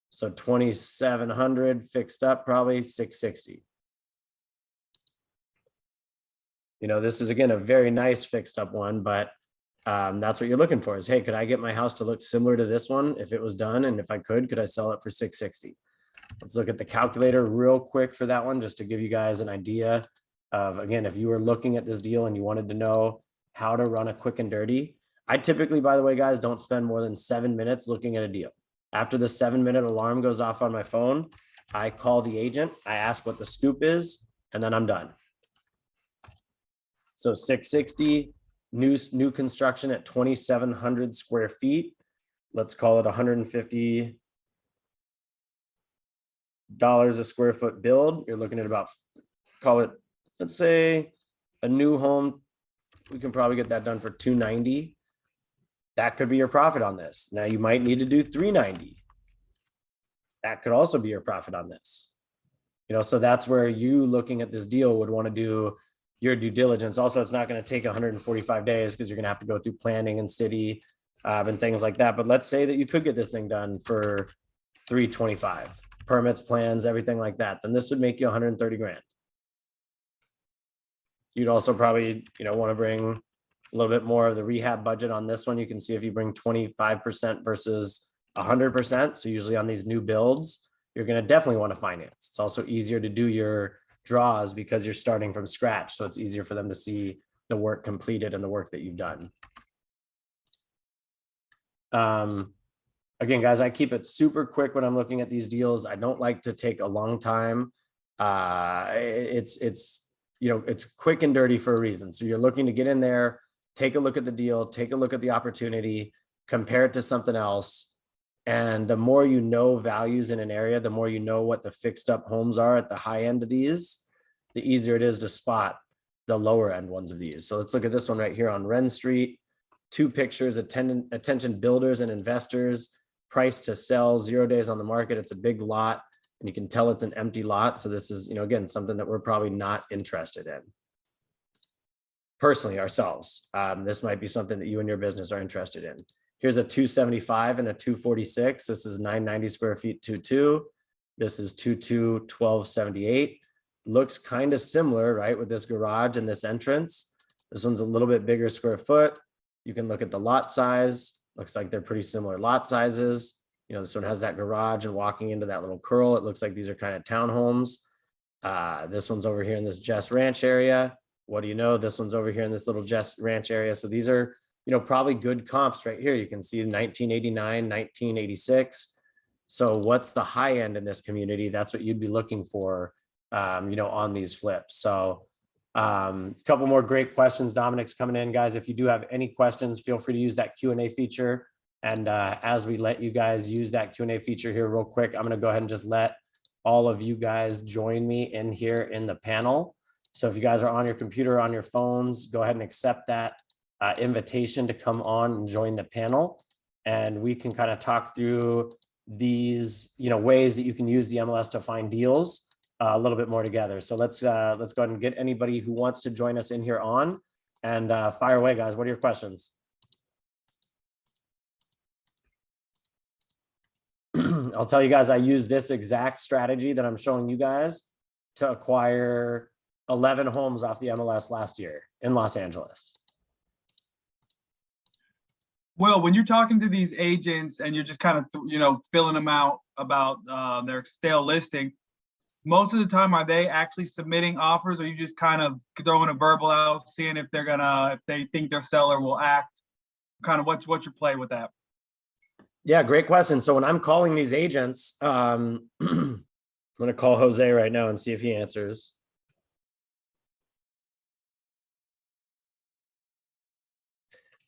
Speaker 1: So 2,700 fixed up, probably 660. You know, this is, again, a very nice fixed up one, but that's what you're looking for is, hey, could I get my house to look similar to this one if it was done? And if I could I sell it for 660? Let's look at the calculator real quick for that one, just to give you guys an idea of, again, if you were looking at this deal and you wanted to know how to run a quick and dirty. I typically, by the way, guys, don't spend more than 7 minutes looking at a deal. After the 7-minute alarm goes off on my phone, I call the agent, I ask what the scoop is, and then I'm done. So 660, new construction at 2,700 square feet. Let's call it $150 a square foot build. You're looking at about, call it, let's say a new home, we can probably get that done for 290. That could be your profit on this. Now you might need to do 390. That could also be your profit on this. You know, so that's where you looking at this deal would want to do your due diligence. Also, it's not going to take 145 days because you're going to have to go through planning and city and things like that. But let's say that you could get this thing done for 325, permits, plans, everything like that. Then this would make you 130 grand. You'd also probably, you know, want to bring a little bit more of the rehab budget on this one. You can see if you bring 25% versus 100%. So usually on these new builds, you're going to definitely want to finance. It's also easier to do your draws because you're starting from scratch. So it's easier for them to see the work completed and the work that you've done. Again, guys, I keep it super quick when I'm looking at these deals. I don't like to take a long time. It's you know, it's quick and dirty for a reason. So you're looking to get in there, take a look at the deal, take a look at the opportunity, compare it to something else. And the more you know values in an area, the more you know what the fixed up homes are at the high end of these, the easier it is to spot the lower end ones of these. So let's look at this one right here on Wren Street. 2 pictures, attention builders and investors, price to sell, 0 days on the market. It's a big lot and you can tell it's an empty lot. So this is, again, something that we're probably not interested in. Personally, ourselves, this might be something that you and your business are interested in. Here's a 275 and a 246. This is 990 square feet, 2.2. This is 2.2, 1278. Looks kind of similar, right? With this garage and this entrance. This one's a little bit bigger square foot. You can look at the lot size. Looks like they're pretty similar lot sizes. This one has that garage and walking into that little curl. It looks like these are kind of townhomes. This one's over here in this Jess Ranch area. What do you know? This one's over here in this little Jess Ranch area. So these are, probably good comps right here. You can see 1989, 1986. So what's the high end in this community? That's what you'd be looking for, on these flips. So a couple more great questions. Dominic's coming in, guys. If you do have any questions, feel free to use that Q&A feature. And as we let you guys use that Q&A feature here real quick, I'm going to go ahead and just let all of you guys join me in here in the panel. So if you guys are on your computer, on your phones, go ahead and accept that invitation to come on and join the panel. And we can kind of talk through these, ways that you can use the MLS to find deals a little bit more together. So let's go ahead and get anybody who wants to join us in here on, and fire away, guys. What are your questions? I'll tell you guys, I use this exact strategy that I'm showing you guys to acquire 11 homes off the MLS last year in Los Angeles.
Speaker 3: Well, when you're talking to these agents and you're just kind of, filling them out about their stale listing, most of the time, are they actually submitting offers, or are you just kind of throwing a verbal out, seeing if they think their seller will act? Kind of what's your play with that?
Speaker 1: Yeah, great question. So when I'm calling these agents, I'm going to call Jose right now and see if he answers.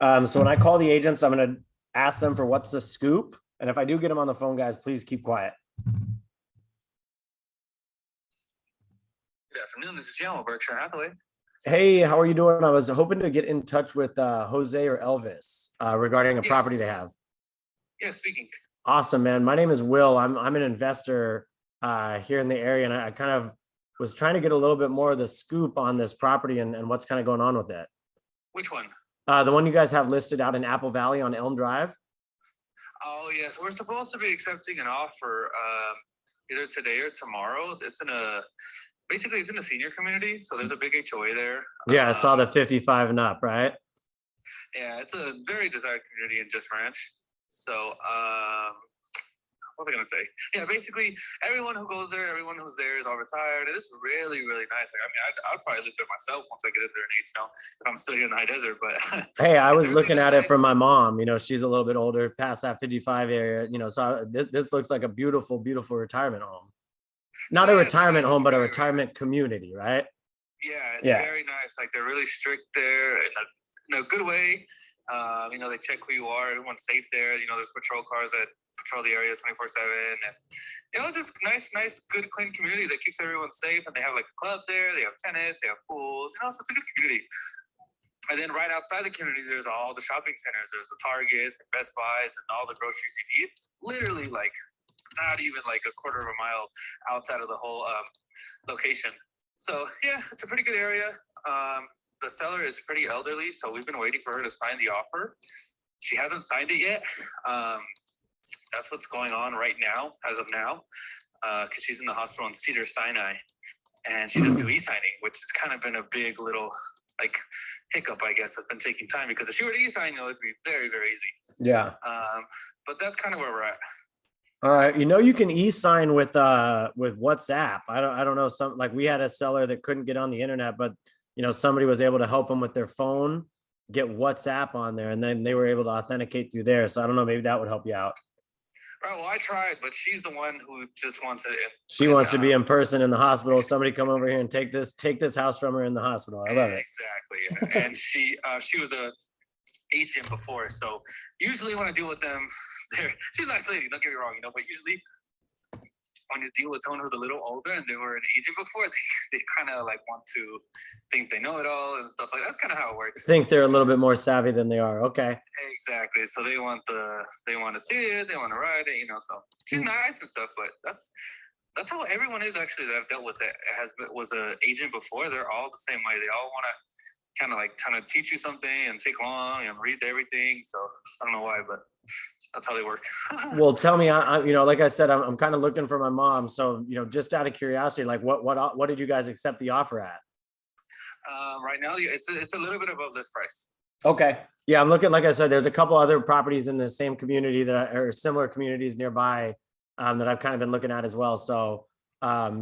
Speaker 1: So when I call the agents, I'm going to ask them for what's the scoop. And if I do get them on the phone, guys, please keep quiet.
Speaker 2: Good afternoon. This is Jim with Berkshire Hathaway.
Speaker 1: Hey, how are you doing? I was hoping to get in touch with Jose or Elvis regarding a property they have.
Speaker 2: Yeah, speaking.
Speaker 1: Awesome, man. My name is Will. I'm an investor here in the area, and I kind of was trying to get a little bit more of the scoop on this property and what's kind of going on with it.
Speaker 2: Which one?
Speaker 1: The one you guys have listed out in Apple Valley on Elm Drive.
Speaker 2: Oh, yes. We're supposed to be accepting an offer either today or tomorrow. It's in a senior community, so there's a big HOA there.
Speaker 1: Yeah, I saw the 55 and up, right?
Speaker 2: Yeah, it's a very desired community in Just Ranch. So, what was I gonna say? Yeah, basically, everyone who goes there, everyone who's there is all retired. It is really, really nice. Like, I mean, I'd probably live there myself once I get up there in age now, if I'm still here in the high desert. But
Speaker 1: hey, I was really looking at it from my mom. She's a little bit older, past that 55 area. So this looks like a beautiful, beautiful retirement home. Not a retirement home, but a retirement community, right?
Speaker 2: Yeah, it's very nice. Like, they're really strict there in a good way. They check who you are. Everyone's safe there. There's patrol cars that patrol the area 24/7, and just nice, good, clean community that keeps everyone safe. And they have like a club there. They have tennis. They have pools. So it's a good community. And then right outside the community, there's all the shopping centers. There's the Targets and Best Buys and all the groceries you need. Literally, like, not even like a quarter of a mile outside of the whole location. So yeah, it's a pretty good area. The seller is pretty elderly, so we've been waiting for her to sign the offer. She hasn't signed it yet. That's what's going on right now, as of now, because she's in the hospital in Cedars-Sinai, and she doesn't do e-signing, which has kind of been a big little hiccup, I guess, that's been taking time, because if she were to e-sign, it would be very, very easy.
Speaker 1: Yeah.
Speaker 2: But that's kind of where we're at.
Speaker 1: All right. You can e-sign with WhatsApp. I don't know. We had a seller that couldn't get on the internet, but somebody was able to help them with their phone, get WhatsApp on there, and then they were able to authenticate through there. So I don't know, maybe that would help you out.
Speaker 2: Right. Well, I tried, but she's the one who just wants it.
Speaker 1: She wants to be in person in the hospital. Somebody come over here and take this house from her in the hospital. I love it.
Speaker 2: Exactly. And she was a agent before. So usually when I deal with them, she's a nice lady, don't get me wrong, but usually when you deal with someone who's a little older and they were an agent before, they kind of like want to think they know it all and stuff like that. That's kind of how it works.
Speaker 1: Think they're a little bit more savvy than they are. Okay.
Speaker 2: Exactly. So they want to see it, they want to ride it, So she's nice and stuff, but that's how everyone is actually that I've dealt with that was an agent before. They're all the same way. They all want to kind of like trying to teach you something and take long and read everything. So I don't know why, but that's how they work.
Speaker 1: Well, tell me, like I said, I'm kind of looking for my mom. So, just out of curiosity, like what did you guys accept the offer at?
Speaker 2: Right now, it's a little bit above this price.
Speaker 1: Okay. Yeah. I'm looking, like I said, there's a couple other properties in the same community that are similar communities nearby that I've kind of been looking at as well. So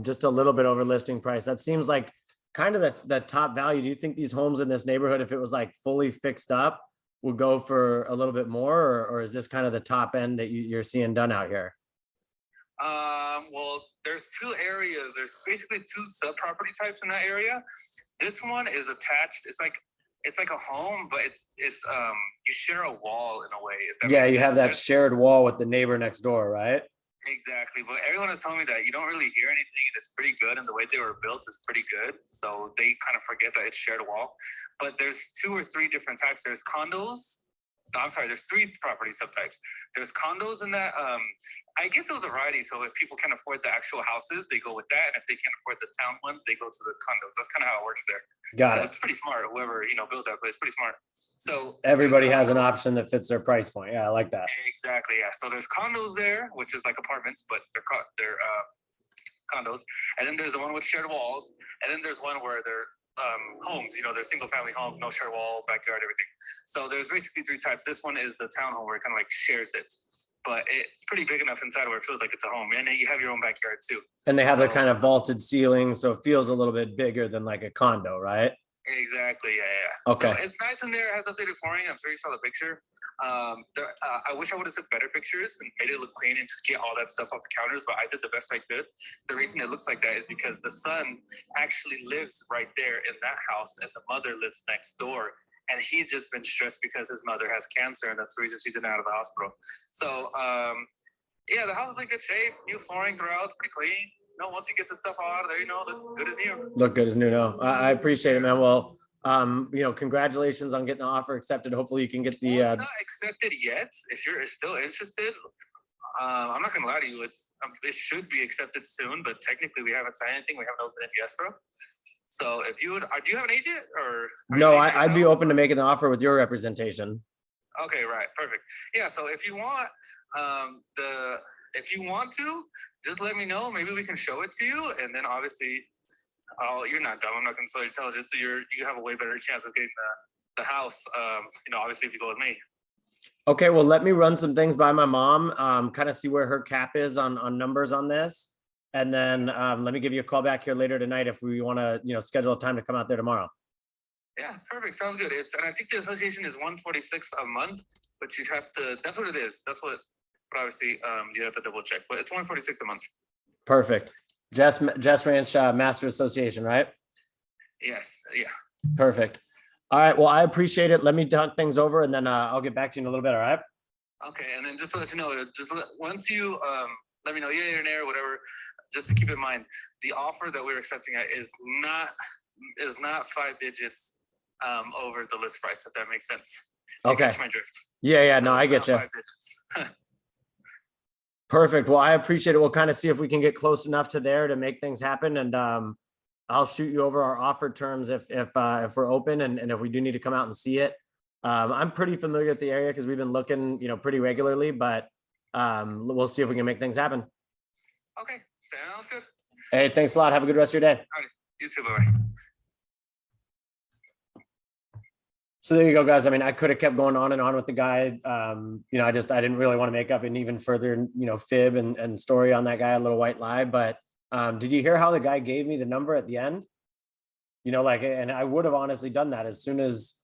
Speaker 1: just a little bit over listing price. That seems like kind of the top value. Do you think these homes in this neighborhood, if it was like fully fixed up, would go for a little bit more, or is this kind of the top end that you're seeing done out here?
Speaker 2: Well, there's two areas. There's basically two sub property types in that area. This one is attached. It's like a home, but it's you share a wall in a way.
Speaker 1: Yeah, you have that shared wall with the neighbor next door, right?
Speaker 2: Exactly. But everyone is telling me that you don't really hear anything and it's pretty good. And the way they were built is pretty good. So they kind of forget that it's shared wall. But there's 2 or 3 different types. There's condos. No, I'm sorry. There's 3 property subtypes. There's condos in that. I guess it was a variety. So if people can afford the actual houses, they go with that. And if they can't afford the town ones, they go to the condos. That's kind of how it works there.
Speaker 1: Got it.
Speaker 2: It's pretty smart. Whoever built that, but it's pretty smart. So
Speaker 1: everybody has an option that fits their price point. Yeah, I like that.
Speaker 2: Exactly. Yeah. So there's condos there, which is like apartments, but they're condos. And then there's the one with shared walls. And then there's one where they're homes. They're single family homes, no shared wall, backyard, everything. So there's basically 3 types. This one is the townhome where it kind of like shares it, but it's pretty big enough inside where it feels like it's a home, and then you have your own backyard too.
Speaker 1: And they have the kind of vaulted ceiling, so it feels a little bit bigger than like a condo, right?
Speaker 2: Exactly. Yeah.
Speaker 1: Okay.
Speaker 2: So it's nice in there. It has updated flooring. I'm sure you saw the picture. I wish I would have took better pictures and made it look clean and just get all that stuff off the counters, but I did the best I could. The reason it looks like that is because the son actually lives right there in that house, and the mother lives next door. And he's just been stressed because his mother has cancer, and that's the reason she's in and out of the hospital. So, yeah, the house is in good shape. New flooring throughout, pretty clean. Once you get the stuff out of there, look good as new.
Speaker 1: Look good as new. No, I appreciate it, man. Well, congratulations on getting the offer accepted. Hopefully you can get the.
Speaker 2: It's not accepted yet. If you're still interested, I'm not gonna lie to you. It should be accepted soon, but technically we haven't signed anything. We haven't opened any escrow. So if you would, do you have an agent or?
Speaker 1: No, I'd be open to making the offer with your representation.
Speaker 2: Okay, right, perfect. Yeah, so if you want, if you want to, just let me know. Maybe we can show it to you, and then obviously, you're not dumb. I'm not gonna sell your intelligence. So you have a way better chance of getting the house. Obviously, if you go with me.
Speaker 1: Okay, well, let me run some things by my mom. Kind of see where her cap is on numbers on this. And then let me give you a call back here later tonight if we want to, schedule a time to come out there tomorrow.
Speaker 2: Yeah, perfect. Sounds good. And I think the association is $146 a month, but you have to. That's what it is. That's what. But obviously, you have to double check. But it's $146 a month.
Speaker 1: Perfect. Jess Ranch Master Association, right?
Speaker 2: Yes. Yeah.
Speaker 1: Perfect. All right. Well, I appreciate it. Let me talk things over, and then I'll get back to you in a little bit. All right.
Speaker 2: Okay. And then just to let you know, once you let me know, yay or nay or whatever. Just to keep in mind, the offer that we're accepting at is not 5 digits over the list price, if that makes sense.
Speaker 1: Okay.
Speaker 2: Catch my drift.
Speaker 1: Yeah.
Speaker 2: So
Speaker 1: no, I get you.
Speaker 2: 5 digits.
Speaker 1: Perfect. Well, I appreciate it. We'll kind of see if we can get close enough to there to make things happen. And I'll shoot you over our offer terms if we're open and if we do need to come out and see it. I'm pretty familiar with the area because we've been looking, pretty regularly, but we'll see if we can make things happen.
Speaker 2: Okay. Sounds good.
Speaker 1: Hey, thanks a lot. Have a good rest of your day.
Speaker 2: All right. You too. Bye-bye.
Speaker 1: So there you go, guys. I mean, I could have kept going on and on with the guy. I didn't really want to make up an even further, fib and story on that guy, a little white lie. But did you hear how the guy gave me the number at the end? And I would have honestly done that as soon as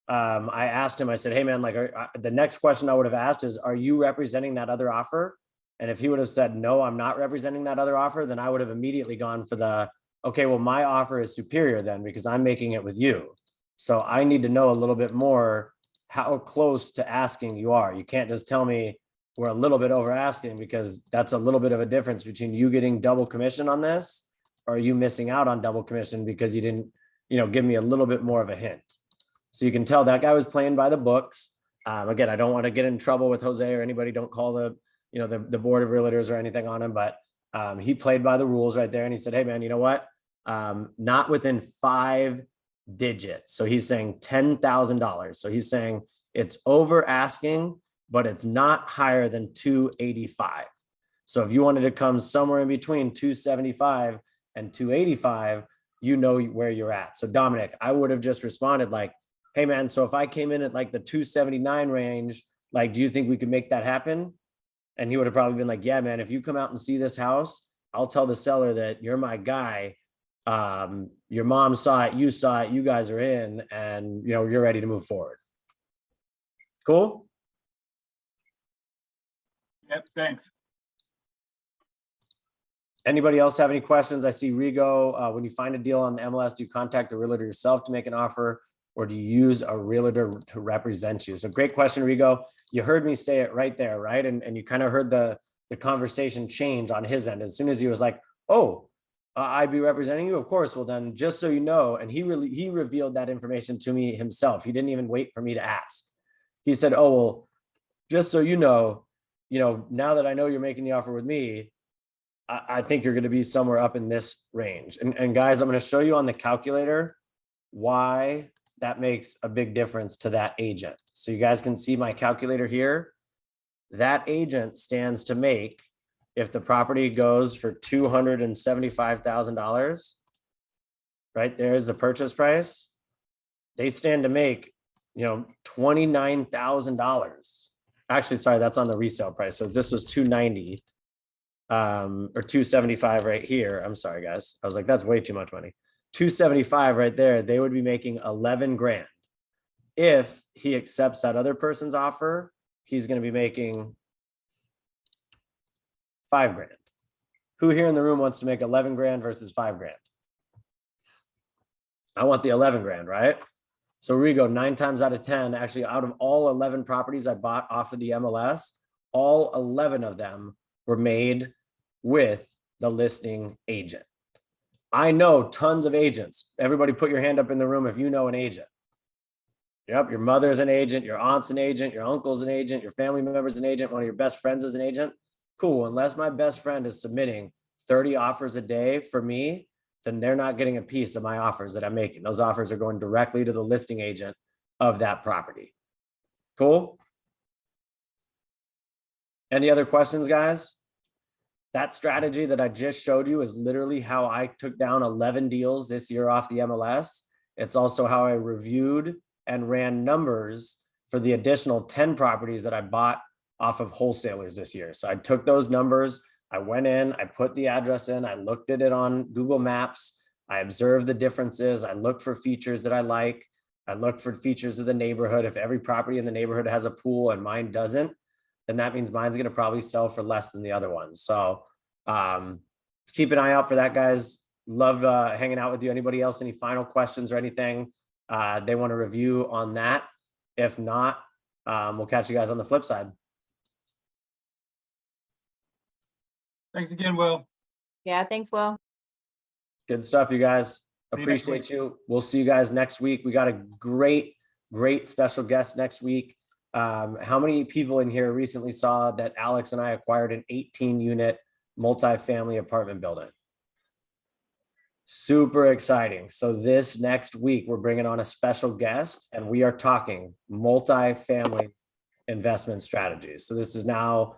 Speaker 1: I asked him. I said, hey, man, the next question I would have asked is, are you representing that other offer? And if he would have said, no, I'm not representing that other offer, then I would have immediately gone for okay, well, my offer is superior then because I'm making it with you. So I need to know a little bit more how close to asking you are. You can't just tell me, we're a little bit over asking, because that's a little bit of a difference between you getting double commission on this, or you missing out on double commission because you didn't, give me a little bit more of a hint. So you can tell that guy was playing by the books. Again, I don't want to get in trouble with Jose or anybody. Don't call the board of realtors or anything on him, but he played by the rules right there. And he said, hey man, you know what? Not within 5 digits. So he's saying $10,000. So he's saying it's over asking, but it's not higher than 285. So if you wanted to come somewhere in between 275 and 285, you know where you're at. So Dominic, I would have just responded like, hey man, so if I came in at like the 279 range, like, do you think we could make that happen? And he would have probably been like, yeah, man, if you come out and see this house, I'll tell the seller that you're my guy. Your mom saw it, you guys are in, and you're ready to move forward. Cool.
Speaker 3: Yep, thanks.
Speaker 1: Anybody else have any questions? I see Rigo. When you find a deal on the MLS, do you contact the realtor yourself to make an offer, or do you use a realtor to represent you? So great question, Rigo. You heard me say it right there, right? And you kind of heard the conversation change on his end. As soon as he was like, oh, I'd be representing you? Of course. Well, then just so you know, and he revealed that information to me himself. He didn't even wait for me to ask. He said, oh, well, just so you know, now that I know you're making the offer with me, I think you're going to be somewhere up in this range. And guys, I'm going to show you on the calculator why that makes a big difference to that agent. So you guys can see my calculator here. That agent stands to make, if the property goes for $275,000, right there's the purchase price, they stand to make, $29,000. Actually, sorry, that's on the resale price. So if this was 290 or 275 right here, I'm sorry, guys. I was like, that's way too much money. 275 right there, they would be making 11 grand. If he accepts that other person's offer, he's going to be making 5 grand. Who here in the room wants to make 11 grand versus 5 grand? I want the 11 grand, right? So Rigo, 9 times out of 10, actually out of all 11 properties I bought off of the MLS, all 11 of them were made with the listing agent. I know tons of agents. Everybody put your hand up in the room if you know an agent. Yep, your mother's an agent, your aunt's an agent, your uncle's an agent, your family member's an agent, one of your best friends is an agent. Cool, unless my best friend is submitting 30 offers a day for me, then they're not getting a piece of my offers that I'm making. Those offers are going directly to the listing agent of that property. Cool? Any other questions, guys? That strategy that I just showed you is literally how I took down 11 deals this year off the MLS. It's also how I reviewed and ran numbers for the additional 10 properties that I bought off of wholesalers this year. So I took those numbers, I went in, I put the address in, I looked at it on Google Maps, I observed the differences, I looked for features that I like, I looked for features of the neighborhood. If every property in the neighborhood has a pool and mine doesn't, then that means mine's going to probably sell for less than the other ones. So keep an eye out for that, guys. Love hanging out with you. Anybody else, any final questions or anything they want to review on that? If not, we'll catch you guys on the flip side. Thanks again, Will.
Speaker 4: Yeah, thanks, Will.
Speaker 1: Good stuff, you guys.
Speaker 3: See you next
Speaker 1: Appreciate you. We'll see you guys next week. We got a great special guest next week. How many people in here recently saw that Alex and I acquired an 18-unit multifamily apartment building? Super exciting. So this next week, we're bringing on a special guest, and we are talking multifamily investment strategies. So this is now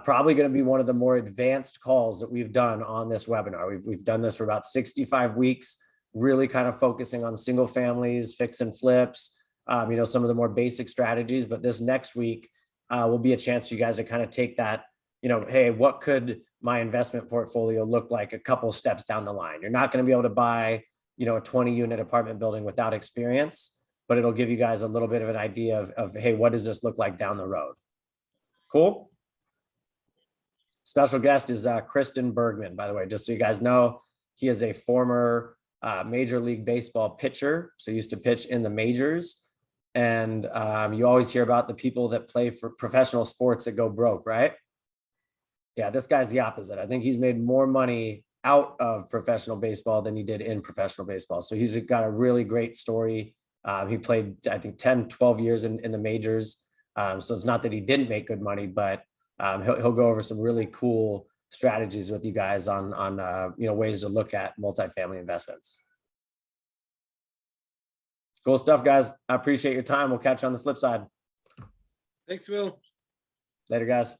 Speaker 1: probably going to be one of the more advanced calls that we've done on this webinar. We've done this for about 65 weeks, really kind of focusing on single families, fix and flips, some of the more basic strategies. But this next week will be a chance for you guys to kind of take that, hey, what could my investment portfolio look like a couple steps down the line? You're not going to be able to buy, a 20-unit apartment building without experience, but it'll give you guys a little bit of an idea of, hey, what does this look like down the road? Cool. Special guest is Kristen Bergman, by the way, just so you guys know. He is a former Major League Baseball pitcher, so he used to pitch in the majors. And you always hear about the people that play for professional sports that go broke, right? Yeah, this guy's the opposite. I think he's made more money out of professional baseball than he did in professional baseball. So he's got a really great story. He played, I think, 10, 12 years in the majors. So it's not that he didn't make good money, but he'll go over some really cool strategies with you guys on ways to look at multifamily investments. Cool stuff, guys. I appreciate your time. We'll catch you on the flip side.
Speaker 4: Thanks, Will.
Speaker 1: Later, guys.